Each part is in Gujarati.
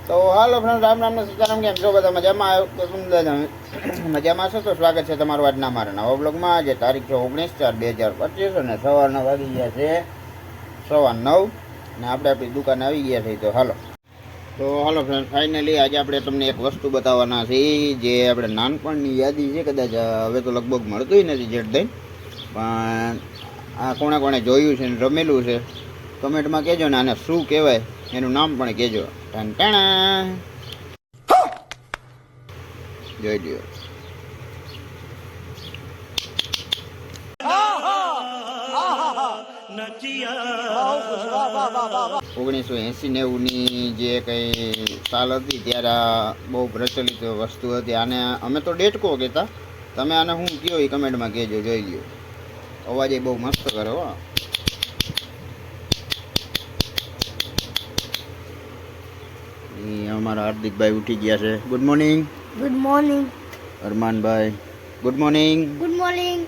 તો હાલો ફ્રેન્ડ, રામ રામ ને સીતારામ. કેમ છો બધા? મજામાં છો? તો સ્વાગત છે તમારું આજના મારા નવા બ્લોગમાં. આજે તારીખ છે 19/4/2025 અને સવારના વાગી ગયા છે 9:15 ને આપણે આપણી દુકાને આવી ગયા છીએ. તો હાલો ફ્રેન્ડ, ફાઇનલી આજે આપણે તમને એક વસ્તુ બતાવવાના છીએ જે આપણે નાનપણની યાદી છે. કદાચ હવે તો લગભગ મળતું નથી જેટ દઈને, પણ આ કોણે કોણે જોયું છે ને રમેલું છે કમેન્ટમાં કહેજો ને આને શું કહેવાય એનું નામ પણ કહેજો. જોઈ લ્યો. 1980-90ની જે કંઈ સાલ હતી ત્યારે બહુ પ્રચલિત વસ્તુ હતી. આને અમે તો ડેટકો કહેતા. તમે આને શું કહો એ કમેન્ટમાં કહેજો. જોઈ લ્યો, અવાજ એ બહુ મસ્ત કરે હો. અમારા હાર્દિકભાઈ ઉઠી ગયા છે. Good morning. Good morning. અરમાનભાઈ ગુડ મોર્નિંગ. Good morning.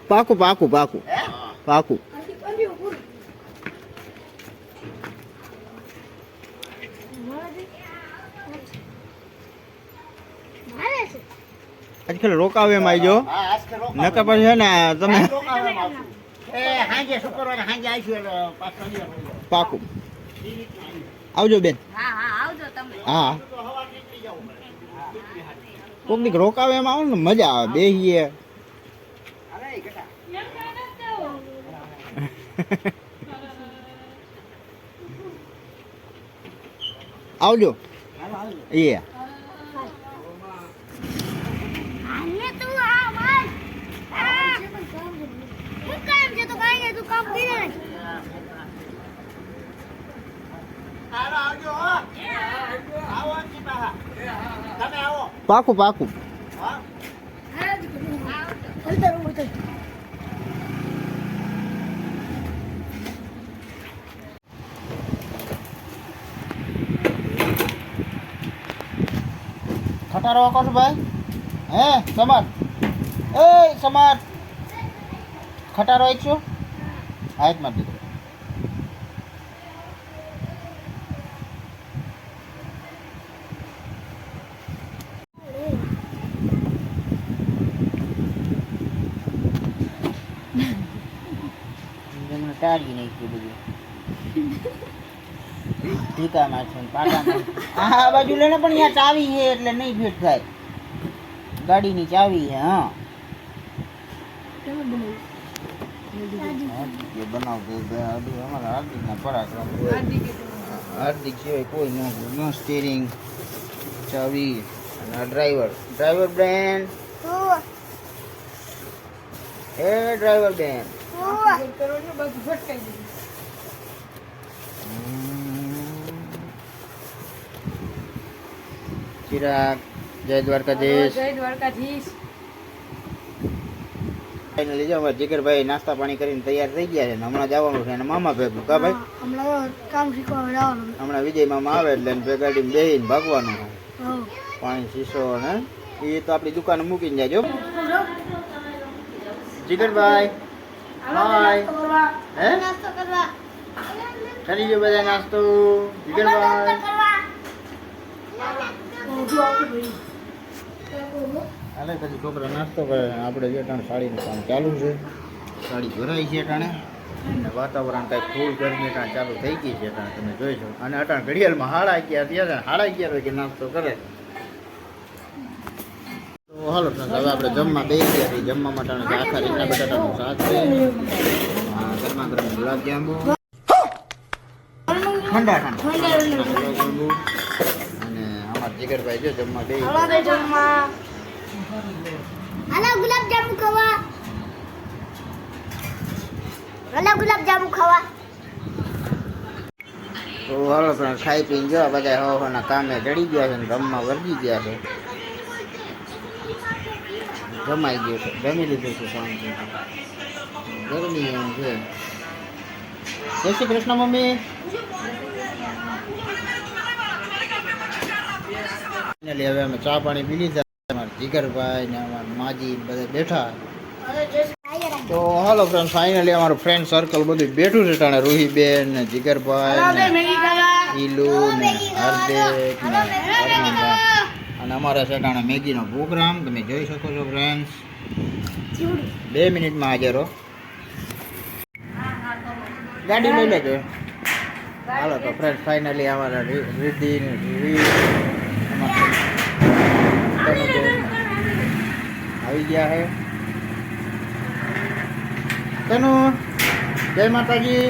પાકું પાકું પાકું પાકું. આજકાલ રોકાવે એમ આવજો, નકર પછી છે ને તમે પાકું આવજો બેન. હા, કોક દીક રોકાવે એમ આવો ને મજા આવે. બેહીએ આવજો. એ પાકું પાકું. ખટારો કોણ ભાઈ? હે સમાર, એ સમાર ખટારો એક છો હાથ માર દીધો. ટાળી નાખ્યું બધું. ટીકામાં છે પાટામાં. આ બાજુ લેને પણ અહીંયા ચાવી છે એટલે નહીં ભેટ થાય. ગાડીની ચાવી છે. હા, બનાવતો અમારા હાર્દિકના પરાક્રમ. હાર્દિક સિવાય કોઈ ન. સ્ટીરિંગ, ચાવી અને ડ્રાઈવર. ડ્રાઈવર બેન, એ ડ્રાઈવર બેન. ચિરાગ, જય દ્વારકાધીશ. જય દ્વારકાધીશ. ફાઇનલી જો અમારા જીગરભાઈ નાસ્તા પાણી કરીને તૈયાર થઈ ગયા છે ને હમણાં જવાનું છે અને મામા ભેગું. કા ભાઈ? હમણાં કામ શીખવા જવાનું. હમણાં વિજય મામા આવે એટલે બે ગાડીમાં બેસીને ભાગવાનું. પાણી શીશો ને એ તો આપણી દુકાને મૂકીને જાજો. જીગરભાઈ હાય. હે નાસ્તો કરવા કરી જો બધા નાસ્તો. જીગરભાઈ હાલે પછી છોકરા નાસ્તો કરે. આપણે જે ટાણે સાડીનું કામ ચાલુ છે. સાડી ભરાઈ છે ટાણે અને વાતાવરણ કાંઈક ફૂલ ગરમી ટાણે ચાલુ થઈ ગઈ છે ટાણે તમે જોઈ છો. અને અટાણે ઘડિયાળમાં 11:30 થયા છે. 11:30 વાગે નાસ્તો કરે. તો હાલો હવે આપણે જમવા બેસી ગયા છીએ. જમવા માટે આખા રીંગણા બટાટાનું શાક છે, ગરમા ગરમ ગુલાબજાંબુ, ઠંડા ગુલાબજાંબુ. અને અમારા જીગરભાઈ જો જમવા બેસી ગુલાબજાંબુ ખાવા. ગુલાબજાંબુ ખાવા. તો હાલો પણ ખાઈ પીને જો બધા હવાના કામે ચડી ગયા છે ને રમવા વર્ગી ગયા છે. જમાઈ ગયું છે, જમી લીધું છે. શાંતિ ગરમી એમ છે. જય શ્રી કૃષ્ણ મમ્મી. ફાઇનલી હવે અમે ચા પાણી પી લીધા. જીગરભાઈ ને અમારા માજી બધા બેઠા. તો હાલો ફ્રેન્ડ, ફાઇનલી અમારું ફ્રેન્ડ સર્કલ બધું બેઠું છે. ટાણે રૂહીબેન ને જીગરભાઈ ને ઈલુ ને હાર્દિક ને અરવિંદભાઈ અને અમારે છે ટાણે મેગીનો પ્રોગ્રામ તમે જોઈ શકો છો ફ્રેન્ડ્સ. 2 મિનિટમાં હાજર હો. ગાડી લઈ લેજો. હાલો તો ફ્રેન્ડ, ફાઇનલી અમારા રિદ્ધિ ને આવી ગયા છે. તનુ, જય માતાજી,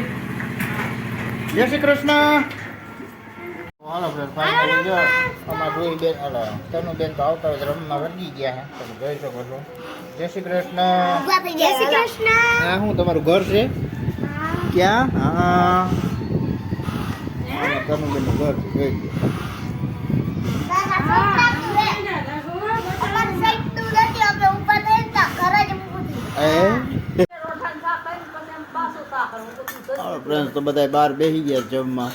જય શ્રી કૃષ્ણ. હાલો ફ્રેન્ડ, ફાઇનલી જો અમારા રોહી બેન તનુ બેન તો આવતા હોય રમવા વળગી ગયા છે, તમે જોઈ શકો છો. જય શ્રી કૃષ્ણ. જય શ્રી કૃષ્ણ. હા, હું તમારું ઘર છે ક્યાં? હા, તનુ બેન નું ઘર છે, જોઈ લો. ફ્રેન્ડ તો બધા બહાર બેસી ગયા જમવા.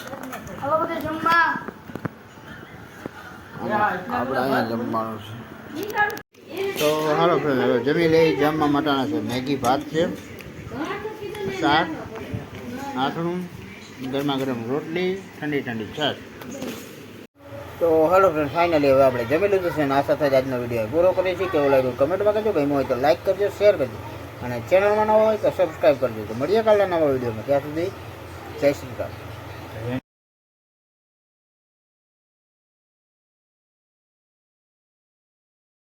આપણે અહીંયા જમવાનું છે. તો હાલો ફ્રેન્ડ, હવે જમી લઈ. જમવા માટેના છે મેગી ભાત છે, શાક, આથણું, ગરમા ગરમ રોટલી, ઠંડી ઠંડી છાશ. તો હાલો ફ્રેન્ડ, ફાઇનલી હવે આપણે જમી લીધું છે અને આ સાથે જ આજનો વિડીયો પૂરો કરીએ છીએ. કેવું લાગ્યું કમેન્ટમાં કહેજો. ગમ્યું હોય તો લાઈક કરજો, શેર કરજો અને ચેનલમાં નવા હોય તો સબસ્ક્રાઈબ કરજો. તો મળીએ કાલના નવા વિડીયોમાં. ત્યાં સુધી જય શ્રી કૃષ્ણ.